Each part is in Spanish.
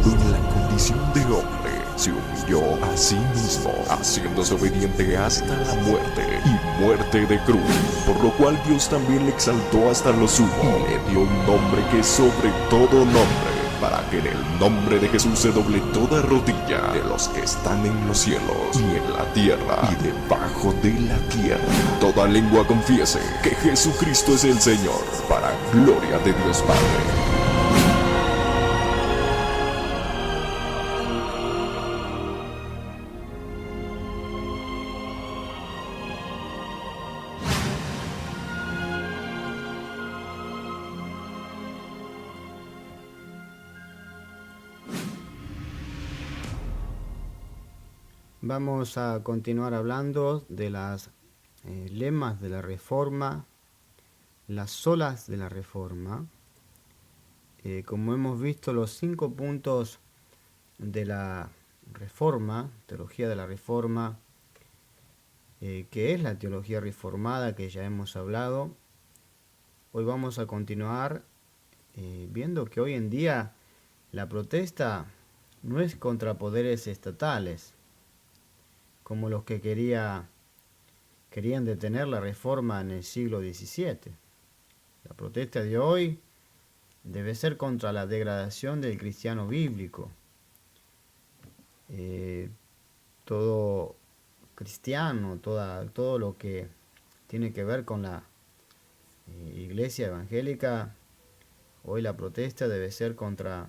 estando en la condición de hombre, se humilló a sí mismo, haciéndose obediente hasta la muerte y muerte de cruz, por lo cual Dios también le exaltó hasta lo sumo y le dio un nombre que es sobre todo nombre, para que en el nombre de Jesús se doble toda rodilla de los que están en los cielos y en la tierra y debajo de la tierra. Toda lengua confiese que Jesucristo es el Señor, para gloria de Dios Padre. Vamos a continuar hablando de las lemas de la Reforma, las solas de la Reforma. Como hemos visto, los 5 puntos de la Reforma, teología de la Reforma, que es la teología reformada que ya hemos hablado. Hoy vamos a continuar viendo que hoy en día la protesta no es contra poderes estatales, como los que querían detener la reforma en el siglo XVII. La protesta de hoy debe ser contra la degradación del cristiano bíblico. Todo cristiano, todo lo que tiene que ver con la iglesia evangélica, hoy la protesta debe ser contra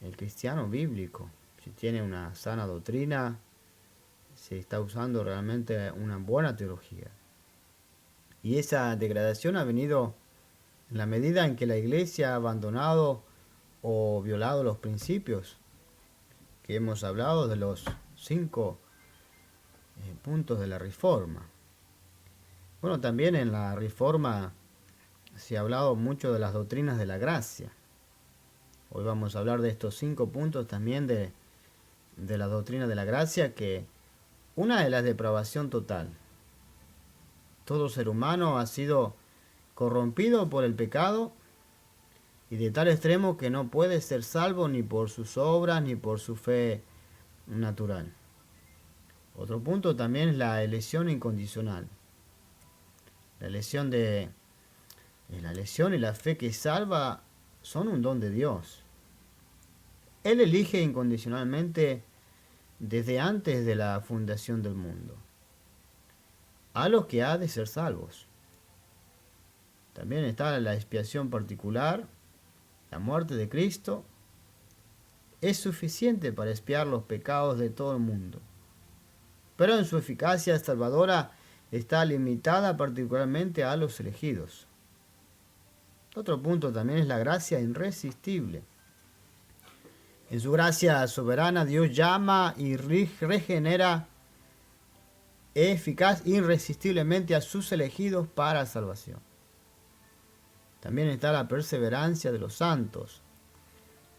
el cristiano bíblico. Si tiene una sana doctrina, se está usando realmente una buena teología. Y esa degradación ha venido en la medida en que la iglesia ha abandonado o violado los principios que hemos hablado de los 5 puntos de la Reforma. Bueno, también en la Reforma se ha hablado mucho de las doctrinas de la gracia. Hoy vamos a hablar de estos 5 puntos también de la doctrina de la gracia, que una es la depravación total. Todo ser humano ha sido corrompido por el pecado y de tal extremo que no puede ser salvo ni por sus obras ni por su fe natural. Otro punto también es la elección incondicional. La elección y la fe que salva son un don de Dios. Él elige incondicionalmente desde antes de la fundación del mundo a los que ha de ser salvos. También está la expiación particular. La muerte de Cristo es suficiente para expiar los pecados de todo el mundo, pero en su eficacia salvadora está limitada particularmente a los elegidos. Otro punto también es la gracia irresistible. En su gracia soberana, Dios llama y regenera eficaz irresistiblemente a sus elegidos para salvación. También está la perseverancia de los santos.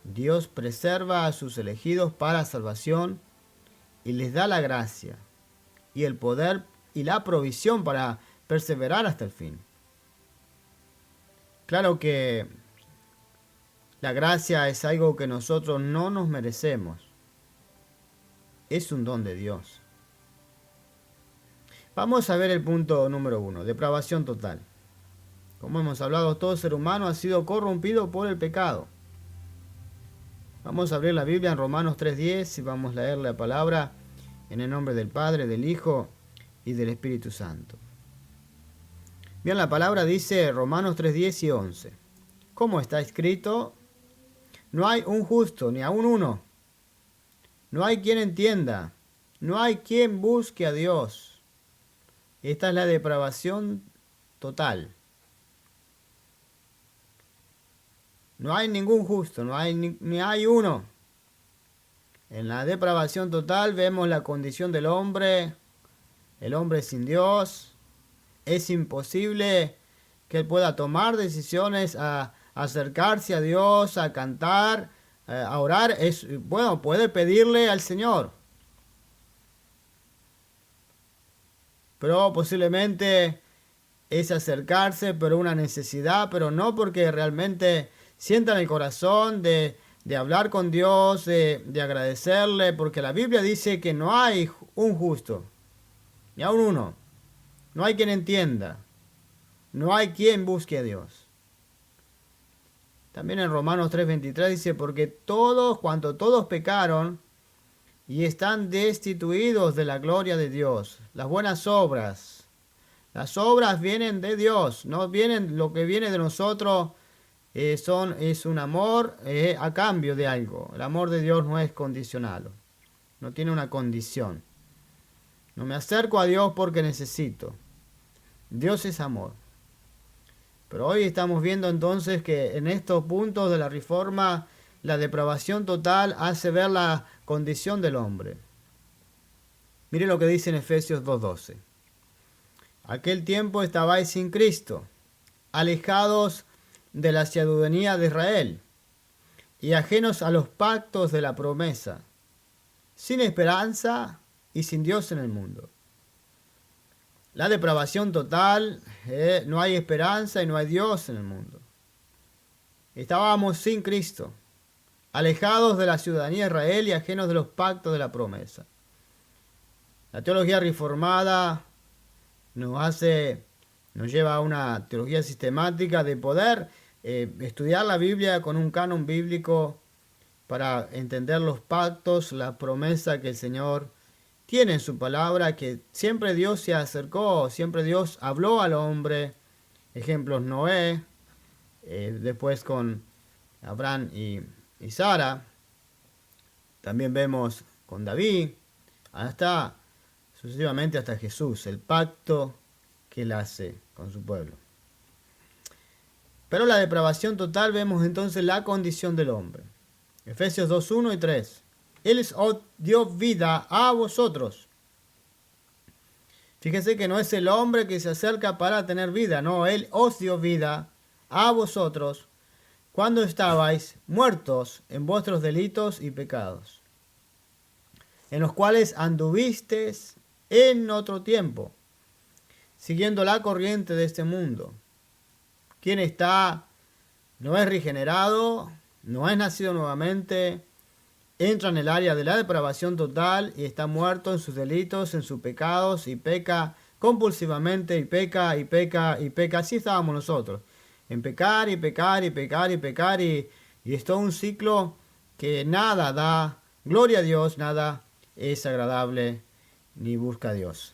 Dios preserva a sus elegidos para salvación y les da la gracia y el poder y la provisión para perseverar hasta el fin. Claro que la gracia es algo que nosotros no nos merecemos. Es un don de Dios. Vamos a ver el punto número 1, depravación total. Como hemos hablado, todo ser humano ha sido corrompido por el pecado. Vamos a abrir la Biblia en Romanos 3:10 y vamos a leer la palabra en el nombre del Padre, del Hijo y del Espíritu Santo. Bien, la palabra dice Romanos 3:10 y 11. Como está escrito: no hay un justo, ni aun uno. No hay quien entienda. No hay quien busque a Dios. Esta es la depravación total. No hay ningún justo, ni hay uno. En la depravación total vemos la condición del hombre, el hombre sin Dios. Es imposible que él pueda tomar decisiones a acercarse a Dios, a cantar, a orar. Puede pedirle al Señor, pero posiblemente es acercarse por una necesidad, pero no porque realmente sientan el corazón de de hablar con Dios, de agradecerle, porque la Biblia dice que no hay un justo, ni aun uno. No hay quien entienda, no hay quien busque a Dios. También en Romanos 3:23 dice, porque cuanto todos pecaron y están destituidos de la gloria de Dios. Las buenas obras, las obras vienen de Dios, no vienen, lo que viene de nosotros es un amor a cambio de algo. El amor de Dios no es condicional, no tiene una condición. No me acerco a Dios porque necesito. Dios es amor. Pero hoy estamos viendo entonces que en estos puntos de la Reforma, la depravación total hace ver la condición del hombre. Mire lo que dice en Efesios 2:12. Aquel tiempo estabais sin Cristo, alejados de la ciudadanía de Israel y ajenos a los pactos de la promesa, sin esperanza y sin Dios en el mundo. La depravación total, no hay esperanza y no hay Dios en el mundo. Estábamos sin Cristo, alejados de la ciudadanía de Israel y ajenos de los pactos de la promesa. La teología reformada nos lleva a una teología sistemática de poder estudiar la Biblia con un canon bíblico para entender los pactos, la promesa que el Señor tiene en su palabra, que siempre Dios se acercó, siempre Dios habló al hombre. Ejemplos: Noé, después con Abraham y Sara. También vemos con David, sucesivamente hasta Jesús, el pacto que él hace con su pueblo. Pero la depravación total, vemos entonces la condición del hombre. Efesios 2:1 y 3. Él os dio vida a vosotros. Fíjese que no es el hombre que se acerca para tener vida, no, Él os dio vida a vosotros cuando estabais muertos en vuestros delitos y pecados, en los cuales anduvisteis en otro tiempo, siguiendo la corriente de este mundo. Quien no es regenerado, no es nacido nuevamente, entra en el área de la depravación total y está muerto en sus delitos, en sus pecados, y peca compulsivamente, y peca, y peca, y peca. Así estábamos nosotros, en pecar, y pecar, y pecar, y pecar, y es todo un ciclo que nada da gloria a Dios, nada es agradable, ni busca a Dios.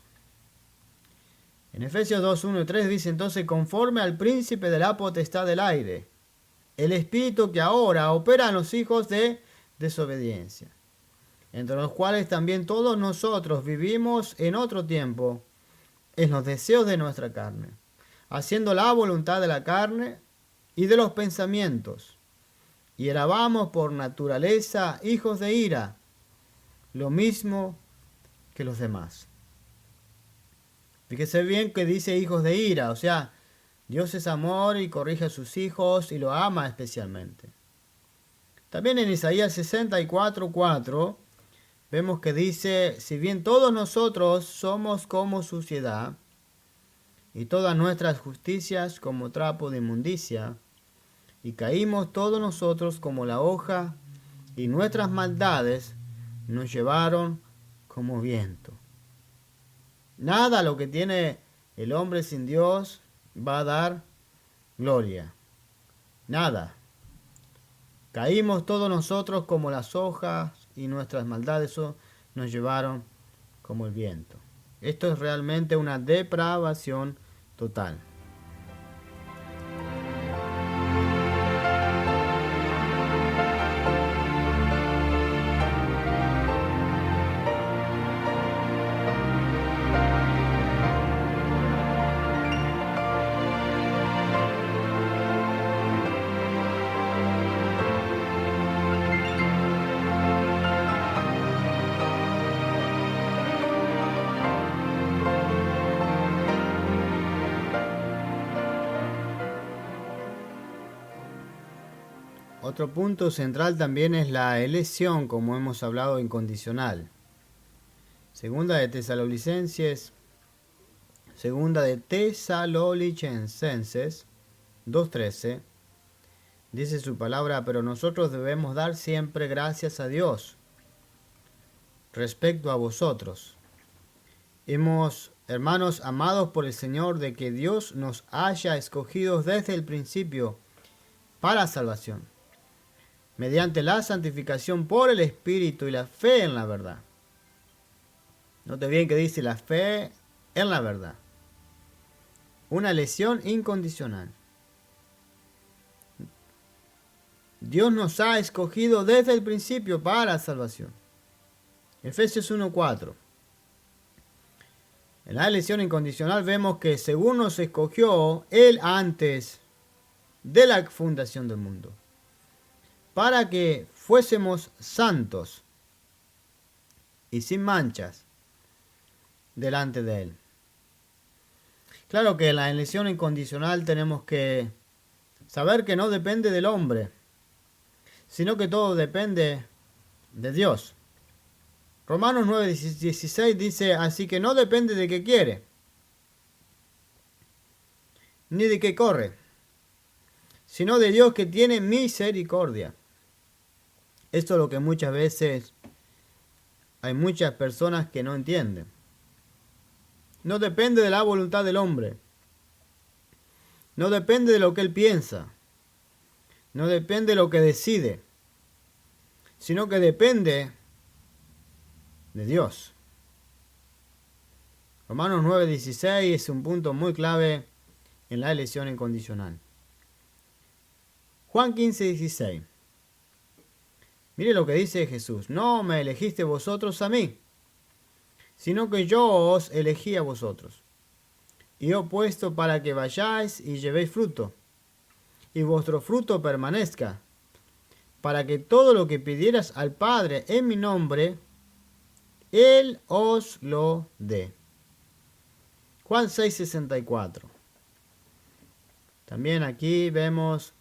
En Efesios 2:1 y 3 dice entonces: conforme al príncipe de la potestad del aire, el espíritu que ahora opera en los hijos de desobediencia, entre los cuales también todos nosotros vivimos en otro tiempo en los deseos de nuestra carne, haciendo la voluntad de la carne y de los pensamientos, y éramos por naturaleza hijos de ira, lo mismo que los demás. Fíjese bien que dice hijos de ira, o sea, Dios es amor y corrige a sus hijos y lo ama especialmente. También en Isaías 64:4 vemos que dice: si bien todos nosotros somos como suciedad, y todas nuestras justicias como trapo de inmundicia, y caímos todos nosotros como la hoja, y nuestras maldades nos llevaron como viento. Nada lo que tiene el hombre sin Dios va a dar gloria. Nada. Caímos todos nosotros como las hojas y nuestras maldades nos llevaron como el viento. Esto es realmente una depravación total. Otro punto central también es la elección, como hemos hablado, incondicional. Segunda de Tesalonicenses 2:13, Dice su palabra, pero nosotros debemos dar siempre gracias a Dios respecto a vosotros. Hermanos amados por el Señor, de que Dios nos haya escogido desde el principio para salvación, mediante la santificación por el Espíritu y la fe en la verdad. Note bien que dice la fe en la verdad. Una elección incondicional. Dios nos ha escogido desde el principio para salvación. Efesios 1:4. En la elección incondicional vemos que según nos escogió Él antes de la fundación del mundo, para que fuésemos santos y sin manchas delante de Él. Claro que en la elección incondicional tenemos que saber que no depende del hombre, sino que todo depende de Dios. Romanos 9:16 dice, así que no depende de qué quiere, ni de qué corre, sino de Dios que tiene misericordia. Esto es lo que muchas veces hay muchas personas que no entienden. No depende de la voluntad del hombre, no depende de lo que él piensa, no depende de lo que decide, sino que depende de Dios. Romanos 9:16 es un punto muy clave en la elección incondicional. Juan 15:16. Mire lo que dice Jesús. No me elegiste vosotros a mí, sino que yo os elegí a vosotros. Y os he puesto para que vayáis y llevéis fruto, y vuestro fruto permanezca, para que todo lo que pidieras al Padre en mi nombre, Él os lo dé. Juan 6:64. También aquí vemos,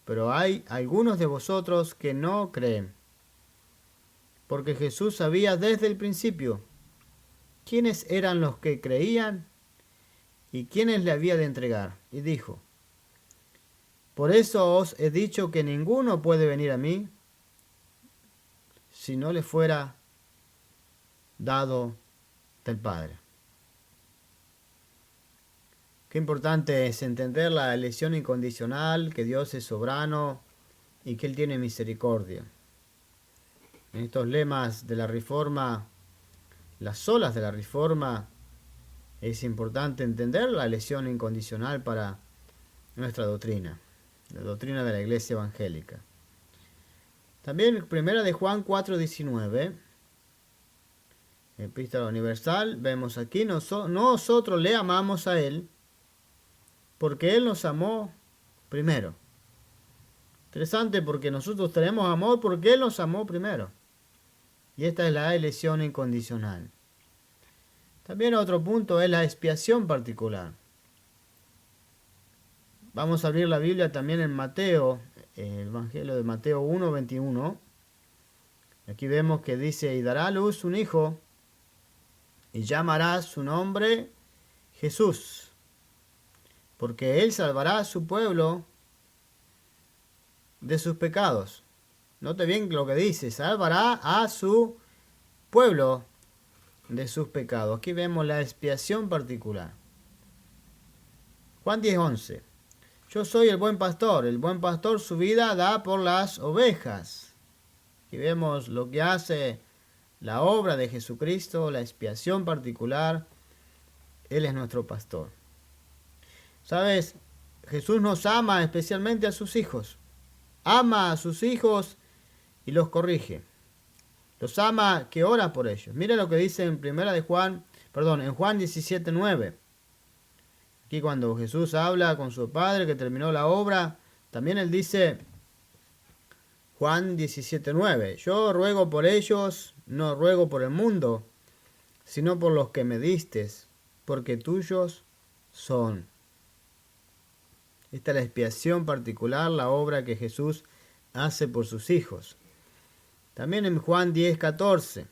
pero hay algunos de vosotros que no creen, porque Jesús sabía desde el principio quiénes eran los que creían y quiénes le había de entregar, y dijo, por eso os he dicho que ninguno puede venir a mí si no le fuera dado del Padre. Qué importante es entender la elección incondicional, que Dios es soberano y que Él tiene misericordia. En estos lemas de la Reforma, las olas de la Reforma, es importante entender la elección incondicional para nuestra doctrina, la doctrina de la Iglesia Evangélica. También primera de Juan 4:19, Epístola Universal, vemos aquí, nosotros le amamos a Él, porque Él nos amó primero. Interesante, porque nosotros tenemos amor porque Él nos amó primero. Y esta es la elección incondicional. También otro punto es la expiación particular. Vamos a abrir la Biblia también en Mateo, el Evangelio de Mateo 1:21. Aquí vemos que dice, y dará a luz un hijo, y llamará su nombre Jesús, porque Él salvará a su pueblo de sus pecados. Note bien lo que dice, salvará a su pueblo de sus pecados. Aquí vemos la expiación particular. Juan 10:11. Yo soy el buen pastor su vida da por las ovejas. Aquí vemos lo que hace la obra de Jesucristo, la expiación particular. Él es nuestro pastor. ¿Sabes? Jesús nos ama especialmente a sus hijos. Ama a sus hijos y los corrige. Los ama que ora por ellos. Mira lo que dice en Juan 17:9. Aquí cuando Jesús habla con su Padre que terminó la obra, también Él dice, Juan 17:9, yo ruego por ellos, no ruego por el mundo, sino por los que me distes, porque tuyos son. Esta es la expiación particular, la obra que Jesús hace por sus hijos. También en Juan 10:14,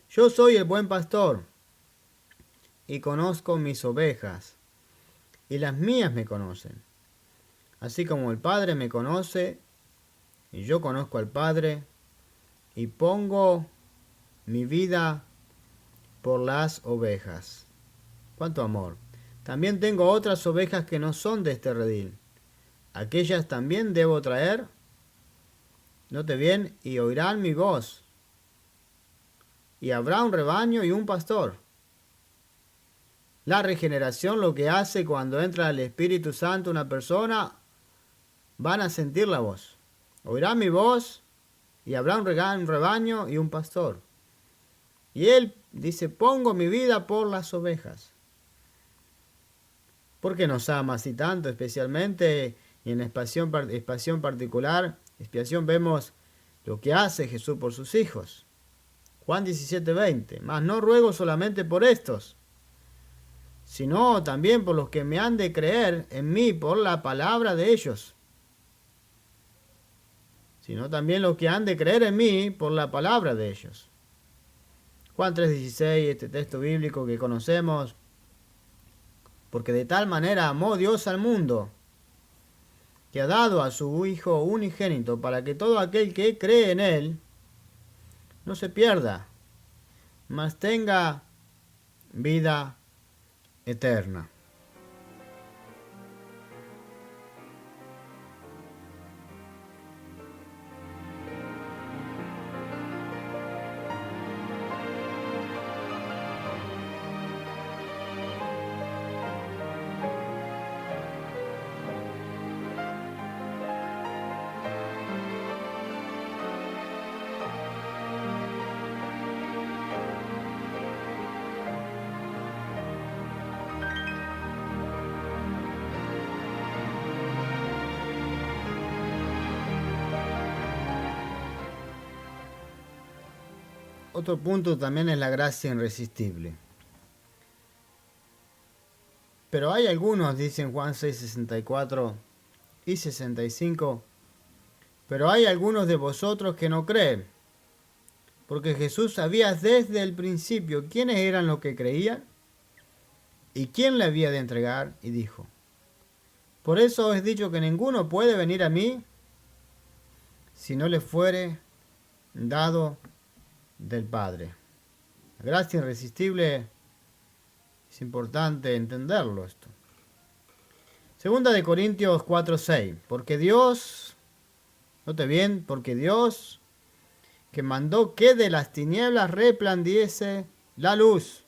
yo soy el buen pastor y conozco mis ovejas, y las mías me conocen. así como el Padre me conoce y yo conozco al Padre y pongo mi vida por las ovejas. ¡Cuánto amor! También tengo otras ovejas que no son de este redil. Aquellas también debo traer. Note bien, y oirán mi voz. Y habrá un rebaño y un pastor. La regeneración, lo que hace cuando entra el Espíritu Santo una persona, van a sentir la voz. Oirán mi voz y habrá un rebaño y un pastor. Y él dice, pongo mi vida por las ovejas. Porque nos ama así tanto, especialmente y en expiación particular. Expiación vemos lo que hace Jesús por sus hijos. Juan 17:20. Mas no ruego solamente por estos, sino también por los que me han de creer en mí por la palabra de ellos. Sino también los que han de creer en mí por la palabra de ellos. Juan 3:16, este texto bíblico que conocemos. Porque de tal manera amó Dios al mundo, que ha dado a su Hijo unigénito, para que todo aquel que cree en Él no se pierda, mas tenga vida eterna. Otro punto también es la gracia irresistible. Pero hay algunos, dicen Juan 6:64 y 65, pero hay algunos de vosotros que no creen, porque Jesús sabía desde el principio quiénes eran los que creían y quién le había de entregar, y dijo, por eso os he dicho que ninguno puede venir a mí si no le fuere dado del Padre. La gracia irresistible, es importante entenderlo esto. Segunda de Corintios 4:6, porque Dios, note bien, porque Dios que mandó que de las tinieblas resplandeciese la luz,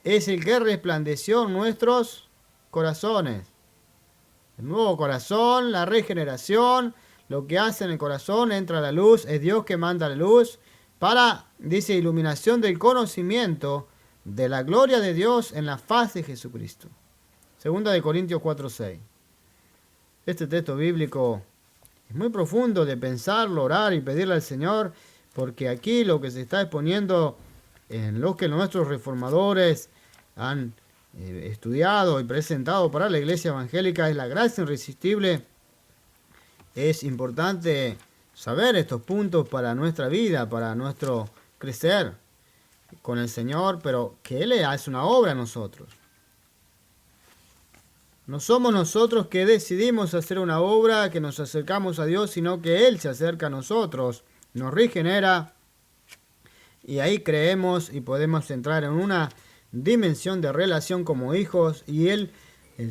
es el que resplandeció en nuestros corazones. El nuevo corazón, la regeneración, lo que hace en el corazón, entra la luz, es Dios que manda la luz, para, dice, iluminación del conocimiento de la gloria de Dios en la faz de Jesucristo. Segunda de Corintios 4:6. Este texto bíblico es muy profundo de pensarlo, orar y pedirle al Señor, porque aquí lo que se está exponiendo en lo que nuestros reformadores han estudiado y presentado para la iglesia evangélica es la gracia irresistible. Es importante saber estos puntos para nuestra vida, para nuestro crecer con el Señor, pero que Él hace una obra en nosotros. No somos nosotros que decidimos hacer una obra, que nos acercamos a Dios, sino que Él se acerca a nosotros, nos regenera, y ahí creemos y podemos entrar en una dimensión de relación como hijos, y el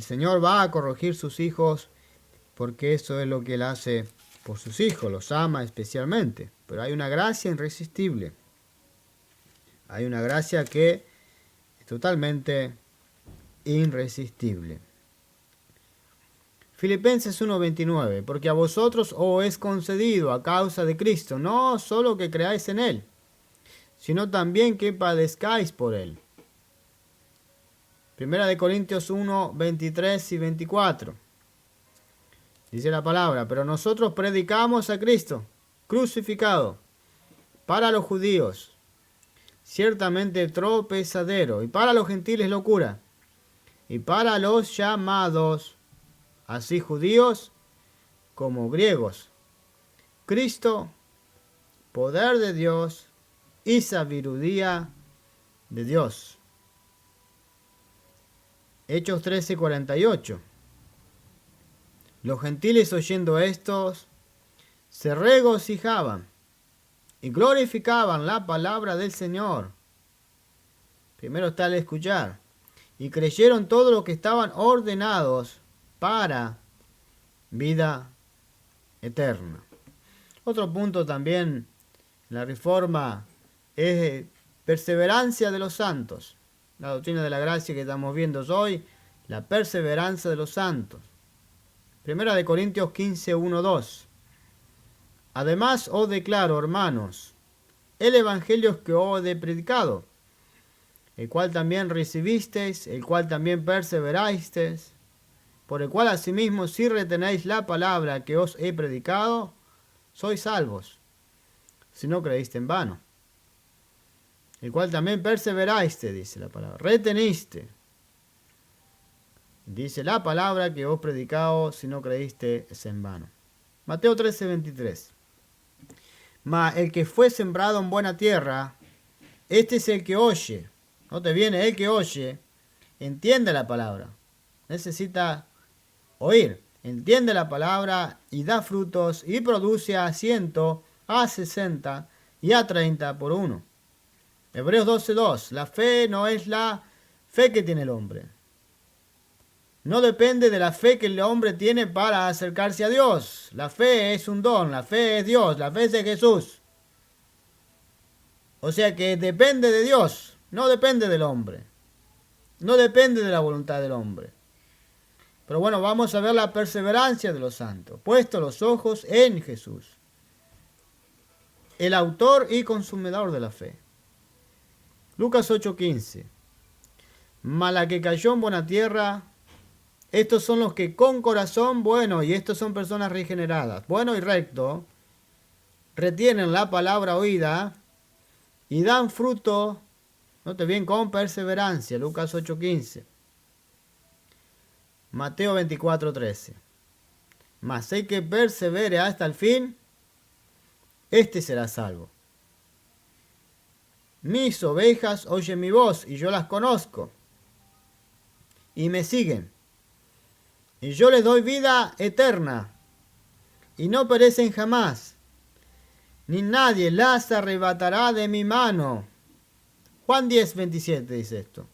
Señor va a corregir sus hijos, porque eso es lo que Él hace por sus hijos, los ama especialmente. Pero hay una gracia irresistible. Hay una gracia que es totalmente irresistible. Filipenses 1:29, porque a vosotros os es concedido a causa de Cristo, no solo que creáis en Él, sino también que padezcáis por Él. Primera de Corintios 1:23 y 24. Dice la palabra, pero nosotros predicamos a Cristo crucificado, para los judíos ciertamente tropezadero, y para los gentiles locura, y para los llamados, así judíos como griegos, Cristo, poder de Dios y sabiduría de Dios. Hechos 13:48. Los gentiles oyendo estos se regocijaban y glorificaban la palabra del Señor. Primero está el escuchar. Y creyeron todo lo que estaban ordenados para vida eterna. Otro punto también en la Reforma es perseverancia de los santos. La doctrina de la gracia que estamos viendo hoy, la perseverancia de los santos. Primera de Corintios 15, 1, 2. Además os declaro, hermanos, el evangelio que os he predicado, el cual también recibisteis, el cual también perseverasteis, por el cual asimismo si retenéis la palabra que os he predicado, sois salvos, si no creíste en vano. El cual también perseveraste, dice la palabra, reteniste. Dice la palabra que os he predicado, si no creíste es en vano. Mateo 13, 23. Mas el que fue sembrado en buena tierra, este es el que oye. No te viene el que oye, entiende la palabra. Necesita oír, entiende la palabra y da frutos y produce a 100, a 60 y a 30 por uno. Hebreos 12:2. La fe no es la fe que tiene el hombre. No depende de la fe que el hombre tiene para acercarse a Dios. La fe es un don, la fe es Dios, la fe es de Jesús. O sea que depende de Dios. No depende del hombre. No depende de la voluntad del hombre. Pero bueno, vamos a ver la perseverancia de los santos. Puesto los ojos en Jesús, el autor y consumidor de la fe. Lucas 8:15. Mas la que cayó en buena tierra, estos son los que con corazón bueno, y estos son personas regeneradas, bueno y recto, retienen la palabra oída y dan fruto. Note bien, con perseverancia. Lucas 8:15. Mateo 24:13. Mas el que persevere hasta el fin, este será salvo. Mis ovejas oyen mi voz, y yo las conozco, y me siguen. Y yo les doy vida eterna, y no perecen jamás, ni nadie las arrebatará de mi mano. Juan 10:27 dice esto.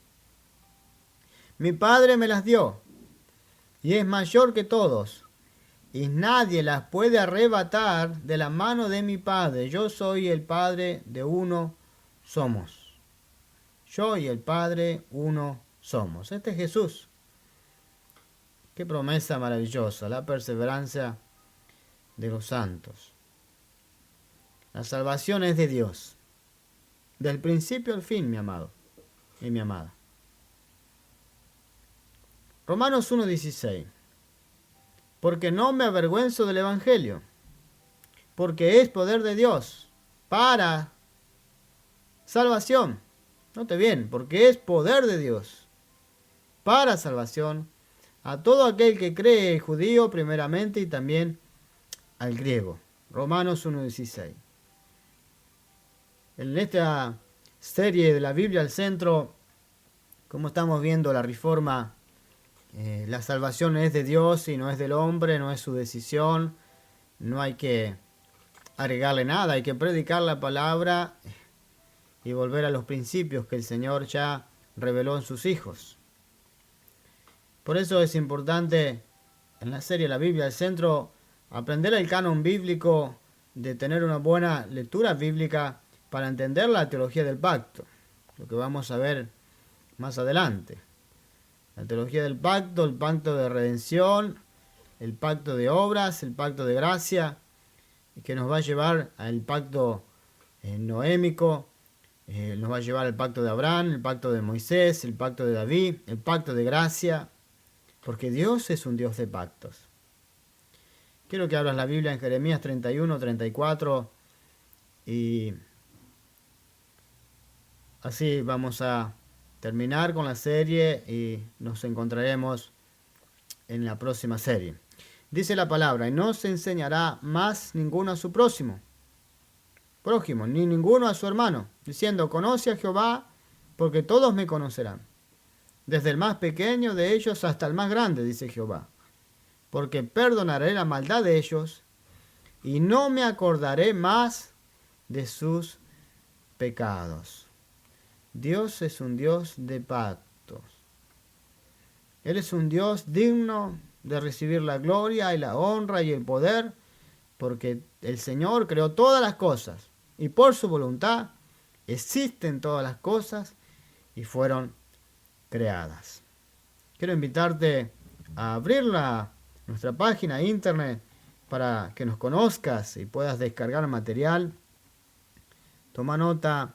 Mi Padre me las dio, y es mayor que todos, y nadie las puede arrebatar de la mano de mi Padre. Yo soy el Padre, de uno somos. Yo y el Padre, uno somos. Este es Jesús. Qué promesa maravillosa, la perseverancia de los santos. La salvación es de Dios. Del principio al fin, mi amado y mi amada. Romanos 1:16. Porque no me avergüenzo del Evangelio, porque es poder de Dios para salvación. Note bien, porque es poder de Dios para salvación a todo aquel que cree, judío primeramente y también al griego. Romanos 1:16. En esta serie de la Biblia al centro, como estamos viendo la Reforma, la salvación es de Dios y no es del hombre, no es su decisión, no hay que agregarle nada, hay que predicar la palabra y volver a los principios que el Señor ya reveló en sus hijos. Por eso es importante en la serie La Biblia al centro aprender el canon bíblico, de tener una buena lectura bíblica para entender la teología del pacto, lo que vamos a ver más adelante. La teología del pacto, el pacto de redención, el pacto de obras, el pacto de gracia, que nos va a llevar al pacto noémico, nos va a llevar al pacto de Abraham, el pacto de Moisés, el pacto de David, el pacto de gracia, porque Dios es un Dios de pactos. Quiero que abras la Biblia en Jeremías 31, 34 y así vamos a terminar con la serie y nos encontraremos en la próxima serie. Dice la palabra: y no se enseñará más ninguno a su prójimo, ni ninguno a su hermano, diciendo: conoce a Jehová, porque todos me conocerán, desde el más pequeño de ellos hasta el más grande, dice Jehová. porque perdonaré la maldad de ellos y no me acordaré más de sus pecados. Dios es un Dios de pactos. Él es un Dios digno de recibir la gloria y la honra y el poder, porque el Señor creó todas las cosas y por su voluntad existen todas las cosas y fueron creadas. Quiero invitarte a abrir nuestra página de internet para que nos conozcas y puedas descargar material. Toma nota: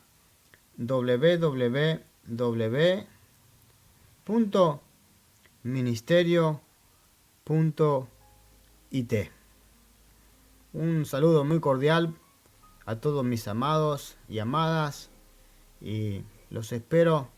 www.ministerio.it. Un saludo muy cordial a todos mis amados y amadas, y los espero